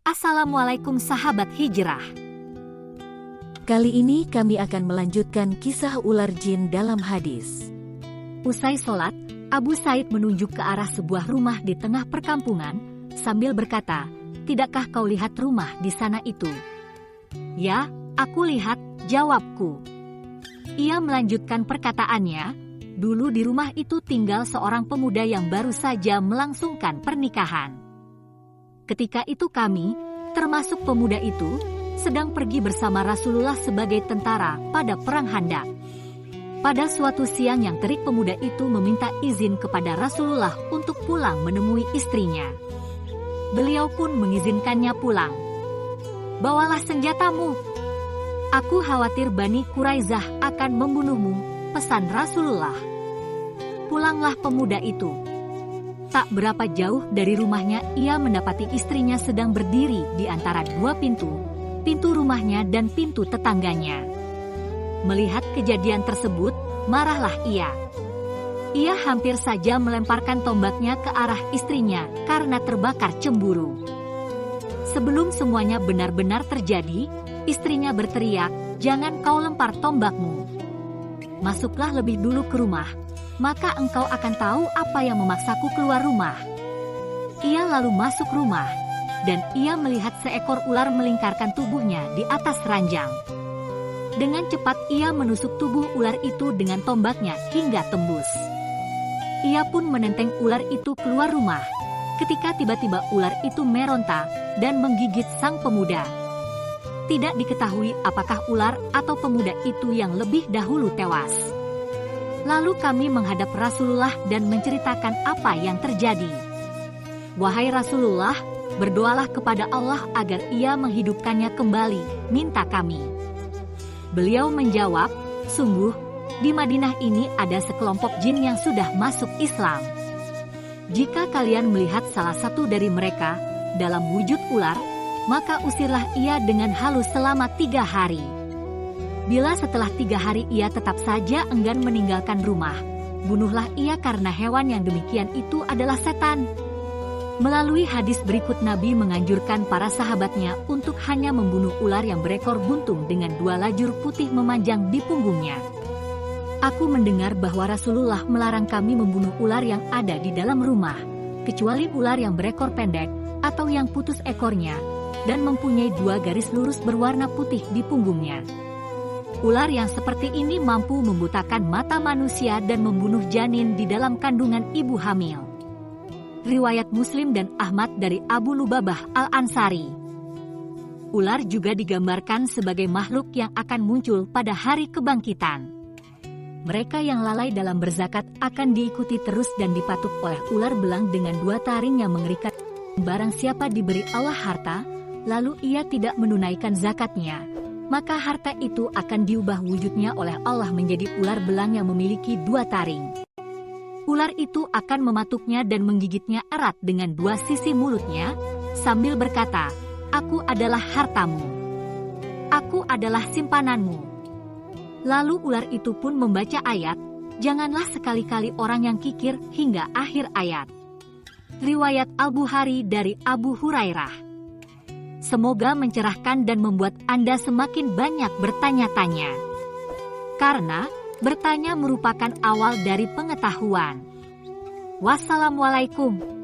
Assalamualaikum sahabat hijrah. Kali ini kami akan melanjutkan kisah ular jin dalam hadis. Usai sholat, Abu Said menunjuk ke arah sebuah rumah di tengah perkampungan, sambil berkata, "Tidakkah kau lihat rumah di sana itu?" "Ya, aku lihat," jawabku. Ia melanjutkan perkataannya, "Dulu di rumah itu tinggal seorang pemuda yang baru saja melangsungkan pernikahan. Ketika itu kami, termasuk pemuda itu, sedang pergi bersama Rasulullah sebagai tentara pada Perang Khandaq. Pada suatu siang yang terik pemuda itu meminta izin kepada Rasulullah untuk pulang menemui istrinya. Beliau pun mengizinkannya pulang. "Bawalah senjatamu. Aku khawatir Bani Quraizah akan membunuhmu," pesan Rasulullah. Pulanglah pemuda itu. Tak berapa jauh dari rumahnya ia mendapati istrinya sedang berdiri di antara dua pintu rumahnya dan pintu tetangganya. Melihat kejadian tersebut, marahlah ia. Ia hampir saja melemparkan tombaknya ke arah istrinya karena terbakar cemburu. Sebelum semuanya benar-benar terjadi, istrinya berteriak, "Jangan kau lempar tombakmu. Masuklah lebih dulu ke rumah, maka engkau akan tahu apa yang memaksaku keluar rumah." Ia lalu masuk rumah, dan ia melihat seekor ular melingkarkan tubuhnya di atas ranjang. Dengan cepat ia menusuk tubuh ular itu dengan tombaknya hingga tembus. Ia pun menenteng ular itu keluar rumah, ketika tiba-tiba ular itu meronta dan menggigit sang pemuda. Tidak diketahui apakah ular atau pemuda itu yang lebih dahulu tewas. Lalu kami menghadap Rasulullah dan menceritakan apa yang terjadi. "Wahai Rasulullah, berdoalah kepada Allah agar ia menghidupkannya kembali, minta kami." Beliau menjawab, "Sungguh, di Madinah ini ada sekelompok jin yang sudah masuk Islam. Jika kalian melihat salah satu dari mereka dalam wujud ular, maka usirlah ia dengan halus selama 3 hari. Bila setelah 3 hari ia tetap saja enggan meninggalkan rumah, bunuhlah ia karena hewan yang demikian itu adalah setan." Melalui hadis berikut Nabi menganjurkan para sahabatnya untuk hanya membunuh ular yang berekor buntung dengan 2 lajur putih memanjang di punggungnya. Aku mendengar bahwa Rasulullah melarang kami membunuh ular yang ada di dalam rumah, kecuali ular yang berekor pendek atau yang putus ekornya dan mempunyai 2 garis lurus berwarna putih di punggungnya. Ular yang seperti ini mampu membutakan mata manusia dan membunuh janin di dalam kandungan ibu hamil. Riwayat Muslim dan Ahmad dari Abu Lubabah Al-Ansari. Ular juga digambarkan sebagai makhluk yang akan muncul pada hari kebangkitan. Mereka yang lalai dalam berzakat akan diikuti terus dan dipatuk oleh ular belang dengan 2 taring yang mengerikan. Barang siapa diberi Allah harta, lalu ia tidak menunaikan zakatnya, maka harta itu akan diubah wujudnya oleh Allah menjadi ular belang yang memiliki 2 taring. Ular itu akan mematuknya dan menggigitnya erat dengan 2 sisi mulutnya, sambil berkata, "Aku adalah hartamu. Aku adalah simpananmu." Lalu ular itu pun membaca ayat, "Janganlah sekali-kali orang yang kikir," hingga akhir ayat. Riwayat Al-Bukhari dari Abu Hurairah. Semoga mencerahkan dan membuat Anda semakin banyak bertanya-tanya. Karena bertanya merupakan awal dari pengetahuan. Wassalamualaikum.